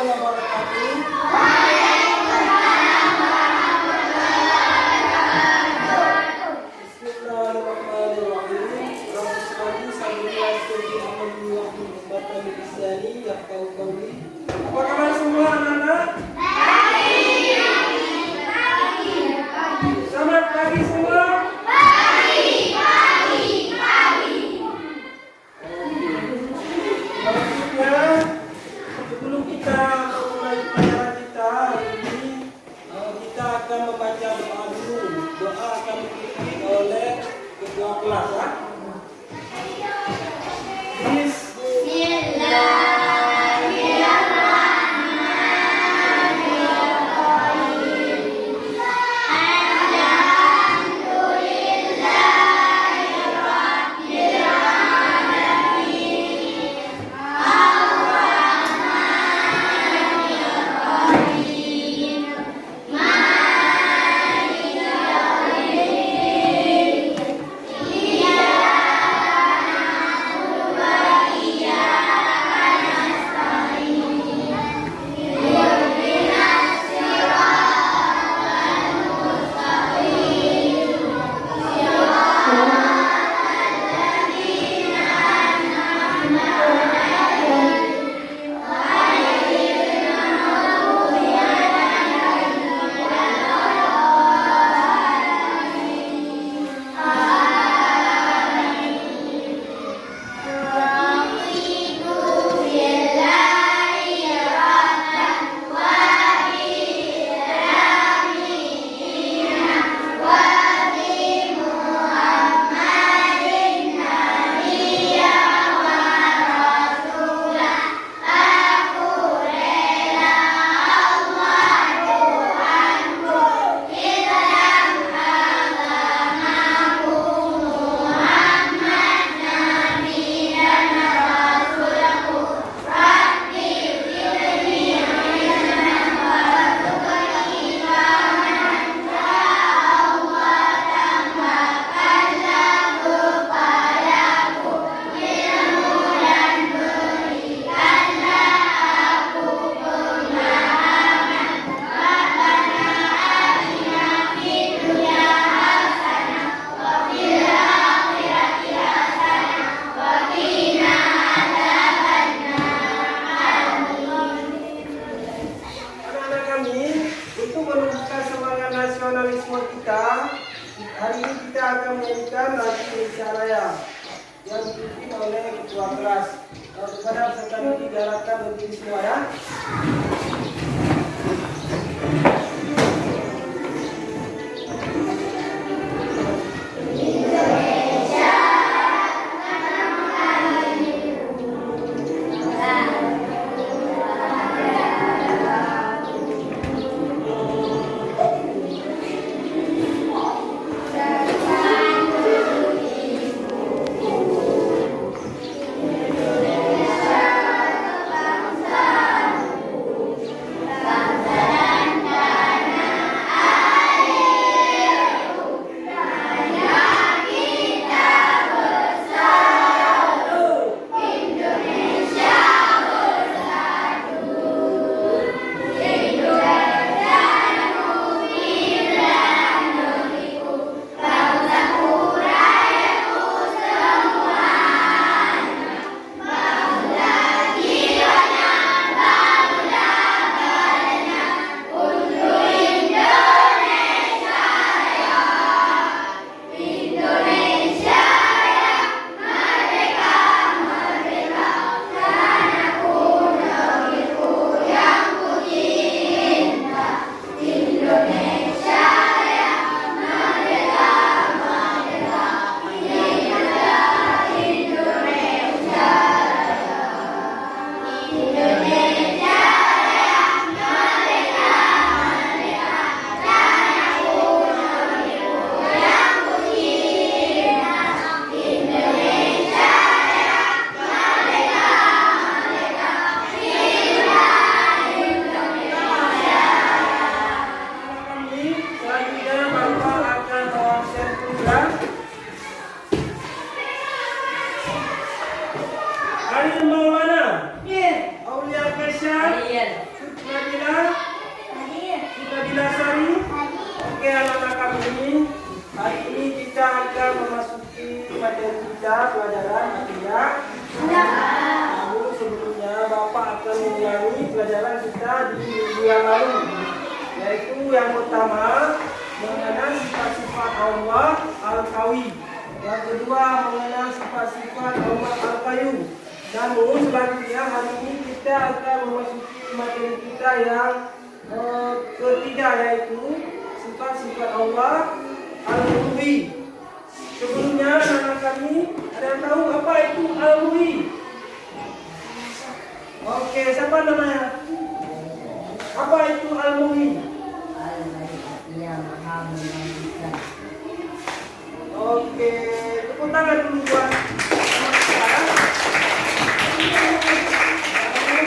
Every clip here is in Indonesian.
warahmatullahi wabarakatuh. Bismillahirrahmanirrahim. Rabbi sholli Apa kabar semua anak-anak? Selamat pagi semua. Sebelum kita mulai pelajaran kita hari ini, kita akan membaca doa dulu. Doa akan dipimpin oleh ketua kelas. Nasionalisme kita, hari ini kita akan menyanyikan lagu Indonesia Raya yang dipimpin oleh ketua kelas. Kepada peserta didik diharapkan berdiri semua ya. Bapak akan mengulangi pelajaran kita di minggu yang lalu, yaitu yang pertama mengenal sifat-sifat Allah Al-Qawi, yang kedua mengenal sifat-sifat Allah Al-Qayyum. Namun selanjutnya hari ini kita akan memasuki materi kita yang ketiga, yaitu sifat-sifat Allah Al-Muhyi. Sebelumnya anak kami ada yang tahu apa itu Al-Muhyi? Oke, siapa namanya? Apa itu Al-Muhyi? Yang Maha Mematikan. Oke, tepuk tangan dulu buat anak kita.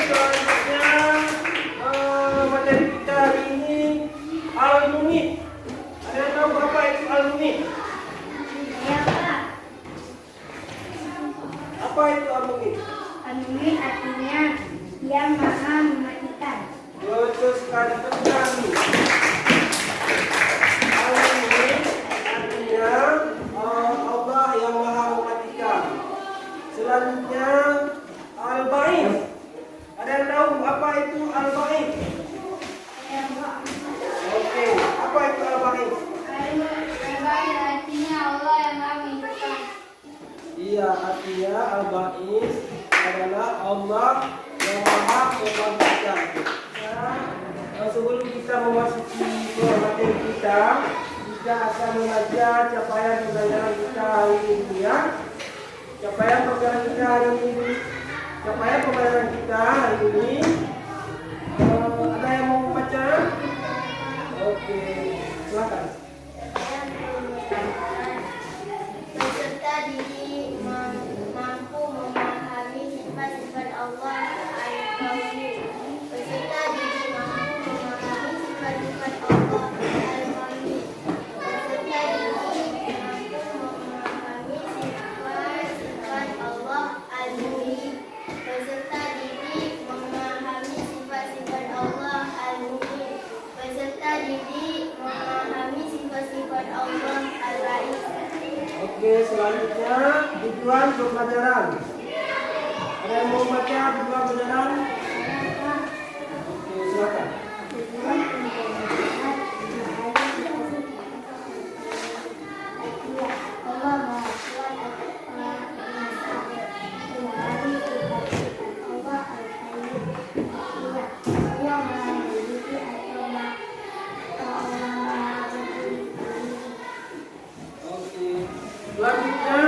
Selanjutnya materi kita hari ini Al-Muhyi. Ada yang tahu apa itu Al-Muhyi? Ya, Pak. Apa itu Al-Muhyi? Al-Muhyi artinya yang Maha Mematikan. Betul sekali, tepuk tangan dulu. Al-Muhyi artinya Allah yang Maha Mematikan. Selanjutnya Al-Ba'is. Ada yang tahu apa itu Al-Ba'is? Ya, Pak. Oke, apa itu Al-Ba'is? Al-Ba'is artinya Allah yang Maha Mematikan. Iya, artinya Al-Ba'is adalah Allah yang Maha Mematikan. Nah, sebelum kita memasuki ke materi kita akan membaca capaian pembelajaran kita hari ini ya. Capaian pembelajaran kita hari ini. Capaian pembelajaran kita hari ini. Ada yang mau membaca? Oke, silakan. Peserta didik mampu memahami sifat-sifat Allah Al-Qawi. Peserta didik mampu memahami sifat-sifat Allah Al-Qawi. Peserta didik mampu memahami sifat-sifat Allah Al-Muhyi. Peserta didik memahami sifat-sifat Allah Al-Muhyi. Peserta didik memahami sifat-sifat Allah Al-Ba'is. Oke, selanjutnya tujuan pembelajaran. Ada yang mau baca tujuan pembelajaran? Oke, silakan. Oke, selanjutnya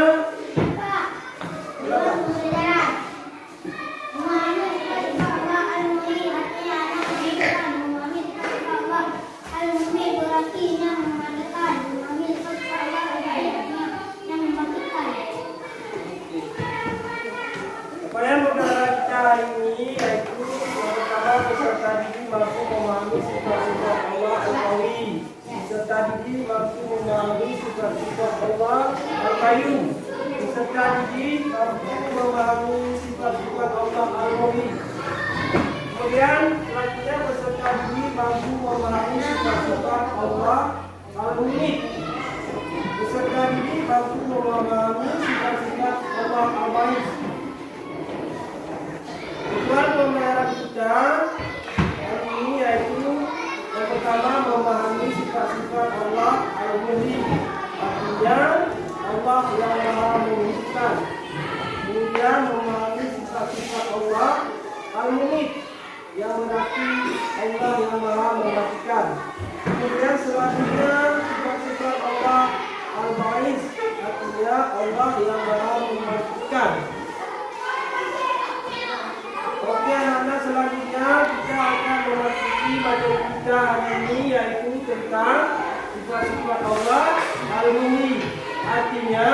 capaian pembelajaran kita hari ini yaitu yang pertama peserta didik mampu memahami sifat-sifat Allah Al-Qawi. Peserta didik mampu memahami sifat-sifat Allah Al-Qayyum. Peserta didik mampu memahami sifat-sifat Allah Al-Muhyi. Kemudian selanjutnya peserta didik mampu memahami sifat-sifat Allah Al-Muhyi. Peserta didik mampu memahami sifat-sifat Allah Al-Ba'is. Tujuan pembelajaran kita hari ini yaitu yang pertama memahami sifat-sifat Allah Al-Muhyi, artinya Allah yang Maha Mematikan. Kemudian memahami sifat-sifat Allah Al-Muhyi, yang berarti Allah yang Maha Mematikan. Kemudian selanjutnya sifat-sifat Allah Al-Ba'is, artinya Allah yang Maha Mematikan. Oke anak-anak, selanjutnya kita akan memasuki materi kita hari ini yaitu tentang sifat-sifat Allah Al-Muhyi, artinya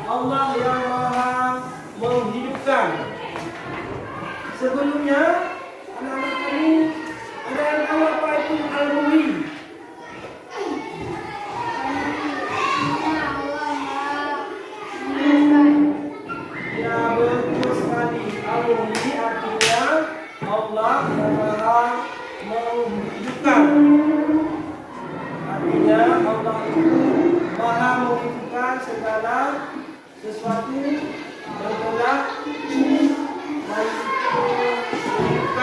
Allah yang Maha Menghidupkan. Sebelumnya anak-anak kami ada yang tahu apa itu Al-Muhyi? Ya, betul sekali. Al-Muhyi artinya Allah yang Maha Menghidupkan. Artinya Allah itu Maha Menghidupkan segala sesuatu yang telah baik itu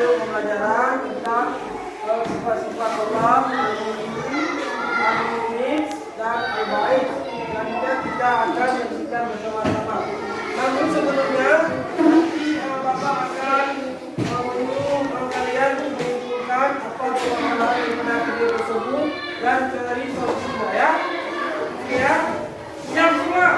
Pembelajaran tentang sifat-sifat Allah, Al-Mu'min dan Al-Ba'id. Selanjutnya kita akan menyaksikan bersama-sama. Namun sebelumnya, Bapak akan menyuruh kalian mengumpulkan apa permasalahan yang pernah video tersebut dan cari solusinya ya. Oke ya, siap semua?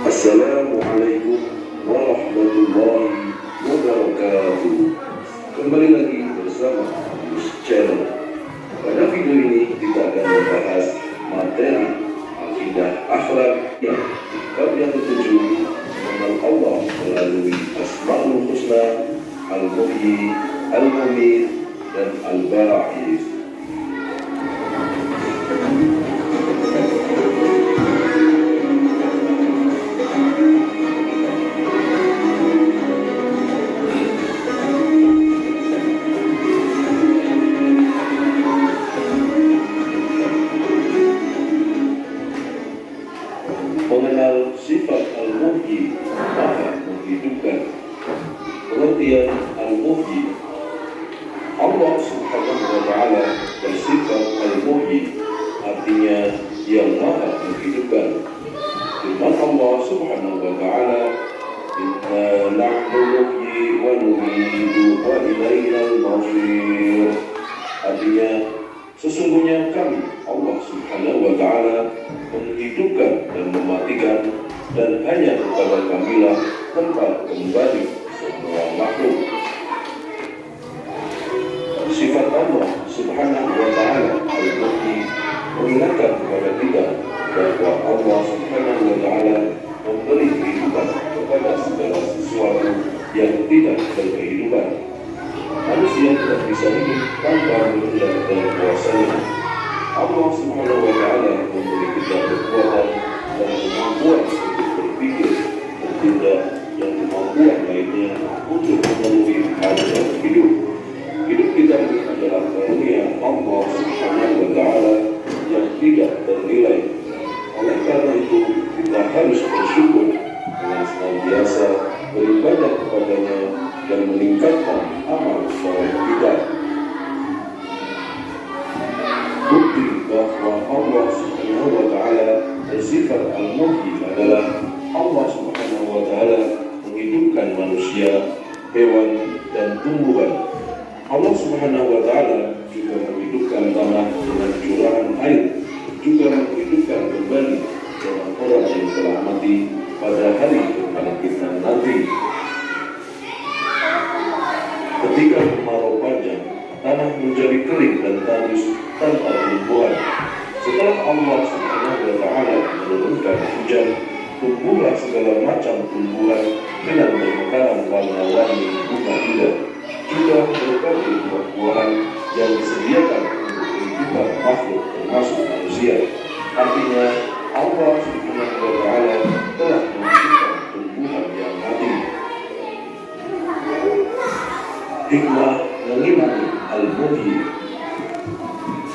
Assalamualaikum warahmatullahi wabarakatuh. Kembali lagi bersama News Channel. Pada video ini kita akan membahas materi akidah akhlak yang bab yang ketujuh, mengenal Allah melalui Asmaul Husna, Al-Muhyi, Al-Mumit, dan Al-Ba'id. Mengenal sifat Al-Muhyi, Maha menghidupkan. Pengertian Al-Muhyi, Allah Subhanahu wa Ta'ala bersifat Al-Muhyi, artinya yang Maha menghidupkan. Firman Allah Subhanahu wa Ta'ala, Inna nahnu nuhyi wa numitu wa ilaina al-masir, artinya sesungguhnya kami, Allah Subhanahu wa Ta'ala, menghidupkan dan mematikan, dan hanya kepada kamilah tempat kembali semua makhluk. Sifat Allah Subhanahu wa Ta'ala Bukti bahwa Allah Subhanahu wa Ta'ala bersifat Al-Muhyi adalah Allah Subhanahu wa Ta'ala menghidupkan manusia, hewan, dan tumbuhan. Allah Subhanahu wa Ta'ala juga menghidupkan tanah dengan curahan air, juga menghidupkan kembali orang-orang yang telah mati pada hari kebangkitan nanti. Ketika kemarau panjang, tanah menjadi kering dan tandus tanpa tumbuhan. Setelah Allah Subhanahu wa Ta'ala menurunkan hujan, tumbuhlah segala macam tumbuhan dengan bermekaran warna-warni bunga indah, juga berbagai buah-buahan yang disediakan untuk kehidupan makhluk termasuk manusia. Artinya Allah Subhanahu wa Ta'ala telah menghidupkan tumbuhan yang mati. Hikmah mengimani Al-Muhyi.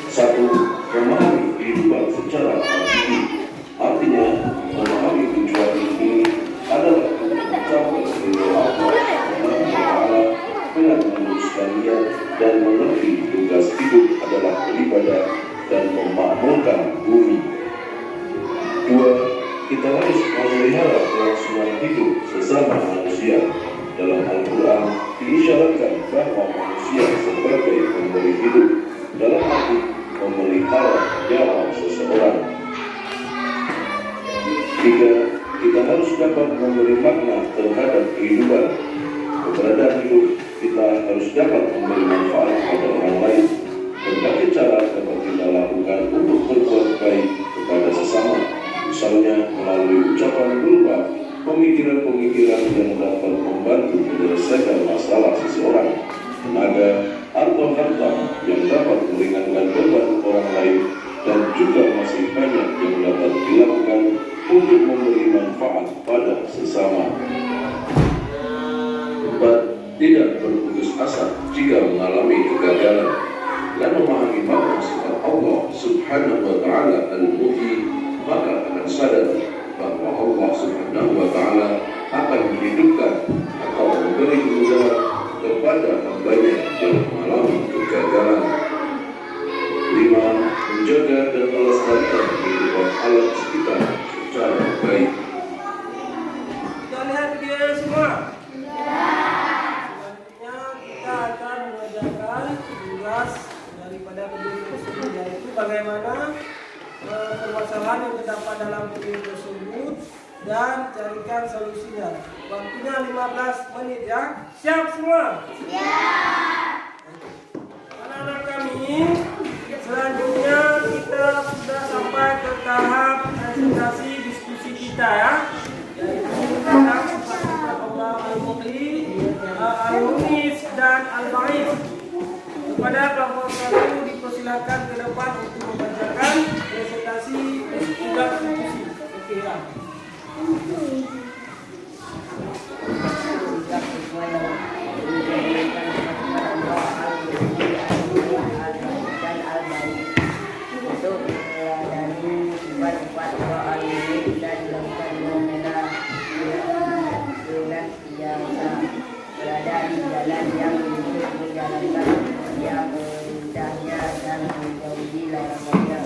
1. Memahami kehidupan secara hakiki. Artinya memahami tujuan ini adalah untuk mencapai ridho Allah Subhanahu wa Ta'ala dengan meluruskan niat dan mengerti tugas hidup adalah beribadah dan memakmurkan bumi. 2. Kita harus memelihara kelangsungan hidup sesama manusia. Dalam Al-Quran diisyaratkan bahwa manusia sebagai pemberi hidup, dalam arti memelihara nyawa seseorang. 3. Kita harus dapat memberi makna terhadap kehidupan. Keberadaan hidup kita harus dapat memberi manfaat pada orang lain. Berbagai cara dapat kita lakukan untuk berbuat baik kepada sesama, misalnya melalui ucapan berupa pemikiran-pemikiran yang dapat membantu menyelesaikan masalah seseorang, tenaga atau harta yang dapat meringankan beban orang lain, dan juga masih banyak yang dapat dilakukan untuk memberi manfaat pada sesama. 4. Tidak berputus asa jika mengalami kegagalan, dan memahami makna sifat Allah Subhanahu wa Ta'ala Al-Muhyi, maka akan sadar bahwa Allah Subhanahu wa Ta'ala akan menghidupkan atau memberi kemudahan kepada hambanya yang mengalami kegagalan. 5. Menjaga dan melestarikan kehidupan alam sekitar secara baik. Kita lihat video semua. Selanjutnya kita akan mengerjakan tugas daripada video tersebut, yaitu bagaimana permasalahan yang terdapat dalam video tersebut dan carikan solusinya. Waktunya 15 menit ya. Siap semua? Siap. Anak-anak kami, selanjutnya kita sudah sampai ke tahap presentasi diskusi kita ya, yaitu tentang sifat Allah Al-Muhyi, Al-Mughis dan Al-Ba'is. Kepada kelompok satu dipersilakan ke depan untuk membacakan presentasi tugas diskusi. Oke ya. Berada di jalan yang untuk menjalankan yang perintahnya dan menjauhi larangannya,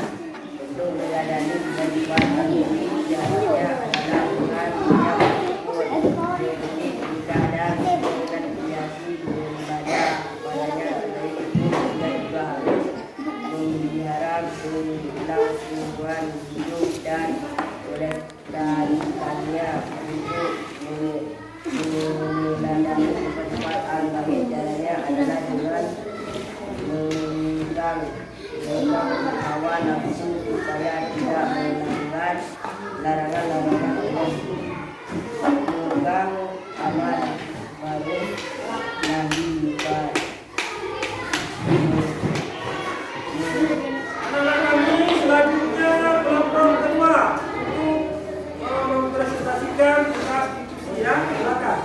untuk meladani dan dipahami jalannya adalah Tuhan yang bersyukur, berhenti keadaan dengan hiasi beribadah padanya. Selain itu kita juga harus memelihara kelangsungan hidup dan melestarikannya untuk meladani sifat al-baqi. Jalannya adalah dengan memegang hawa nafsu supaya tidak melanggar larangan-larangan Allah, memegang amal ma'ruf nahi munkar. Anak-anak kami, selanjutnya kelompok kedua untuk mempresentasikan tugas diskusi ya. Silakan.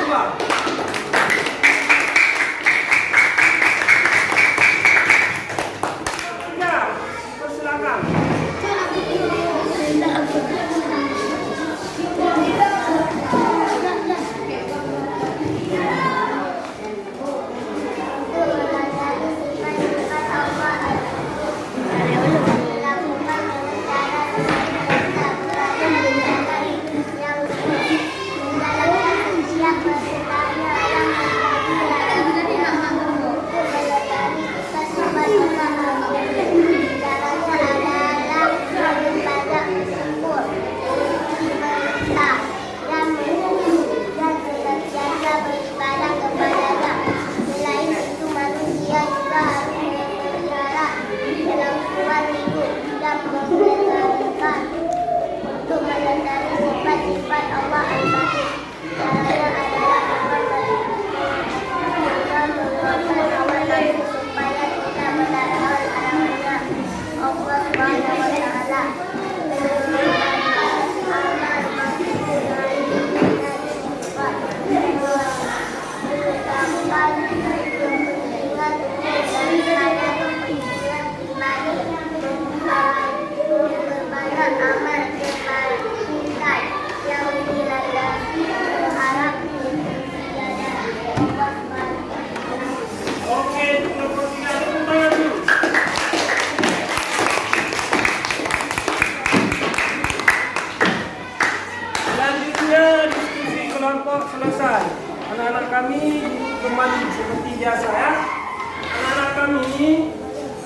Allah. Ya, persilakan. Untuk menyadari sifat-sifat Allah Al-Baqi. Caranya adalah dengan menguatkan awal nafsu supaya kita menahan arahannya Allah Subhanahu wa Ta'ala. Oke, kelompok 3 tepuk tangan dulu. Selanjutnya diskusi kelompok selesai. Anak-anak kami kembali seperti biasa ya. Anak-anak kami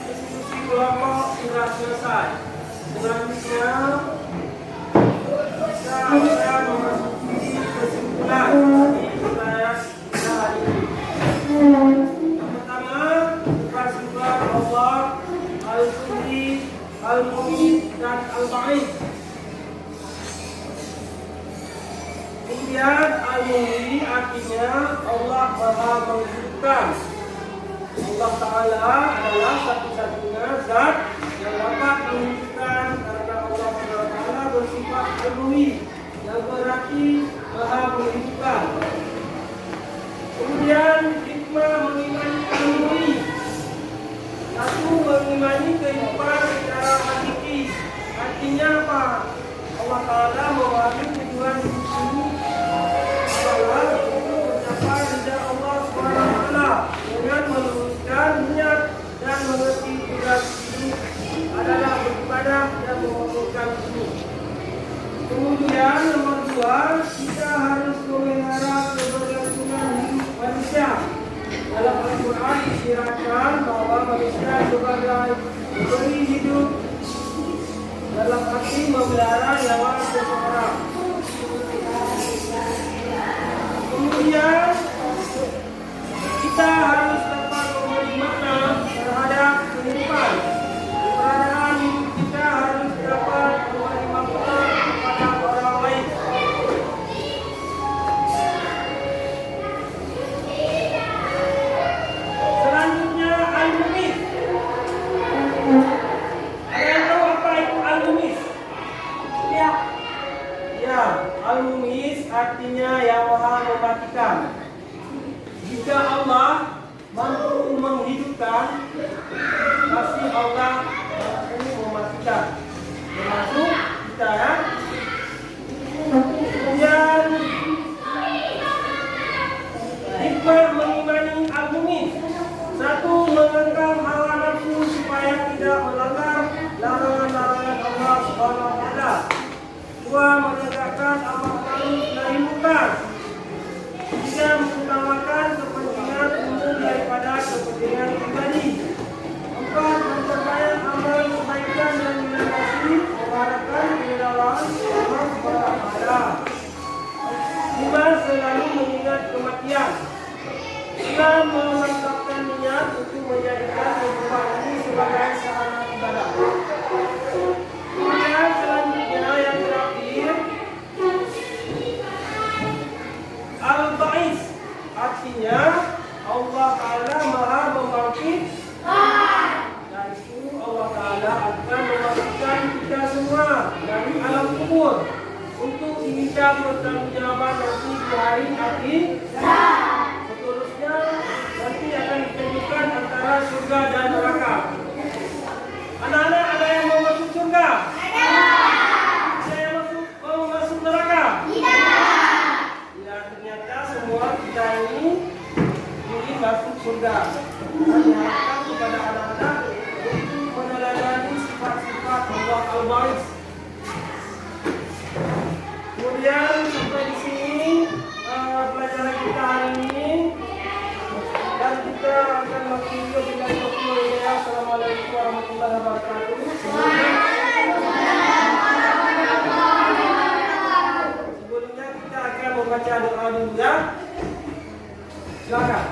diskusi kelompok sudah selesai. Selanjutnya kita akan memasuki kesimpulan dari pelajaran kita hari ini. Pertama, kesimpulan Allah Al-Qudri, Al-Mu'id dan Al-Ba'id. Kemudian Al-Mu'id artinya Allah Maha menghidupkan. Allah Ta'ala adalah satu-satunya zat yang dapat menghidupkan karena Allah Ta'ala bersifat Al-Mu'id yang berarti Maha menghidupkan. Kemudian hikmah mengimani Al-Mu'id. Satu, mengimani kehidupan secara hakiki. Artinya apa? Allah Ta'ala memahami tujuan hidup ini adalah untuk mencapai ridha Allah SWT dengan meluruskan niat dan mengerti tugas hidup adalah beribadah dan memerlukan hidup. Kemudian nomor 2, kita harus memelihara keberlangsungan hidup manusia. Dalam Al-Quran disyaratkan bahwa manusia sebagai pemberi hidup dalam arti memelihara nyawa seseorang. Kemudian kita harus dapat memberi makna terhadap kehidupan. Keberadaan hidup kita harus dapat memberi makna kepada orang lain. Selanjutnya Al-Mu'id. Ada yang tahu apa itu Al-Mu'id? Ya. Ya, Al-Mu'id artinya yang Maha mematikan. Jika Allah mampu menghidupkan, pasti Allah mampu mematikan. Termasuk kita ya. Kemudian hikmah mengimani Al-Mu'id. Satu, menentang hawa nafsu supaya tidak melanggar larangan-larangan Allah Subhanahu wa Ta'ala. Dua, menegakkan amar ma'ruf nahi munkar. Tiga, mengutamakan kepentingan umum daripada kepentingan pribadi. Empat, memperbanyak amal kebaikan dan inovasi mengharapkan keridhaan Allah Subhanahu wa Ta'ala. Lima, selalu mengingat kematian. Enam, memantapkan niat untuk menjadikan kehidupan ini sebagai sarana ibadah. Kemudian selanjutnya yang terakhir, Al-Ba'is artinya Allah Ta'ala Maha membangkit. Dan itu Allah Ta'ala akan membangkitkan kita semua dari alam kubur untuk diminta pertanggungjawaban nanti hari akhirat. Seterusnya nanti akan ditentukan antara surga dan neraka. Anak-anak ada yang mau masuk surga? Ada yang mau masuk neraka? Ya, ternyata semua kita ini ingin masuk surga. Dan diharapkan kepada anak-anak untuk meneladani sifat-sifat Allah Al-Ba'is. Kemudian sampai di sini pelajaran kita hari ini, dan kita akan menghubungi dengan Bismillah. Assalamualaikum warahmatullahi wabarakatuh. Sebelumnya kita akan membaca doa dulu ya. Silakan.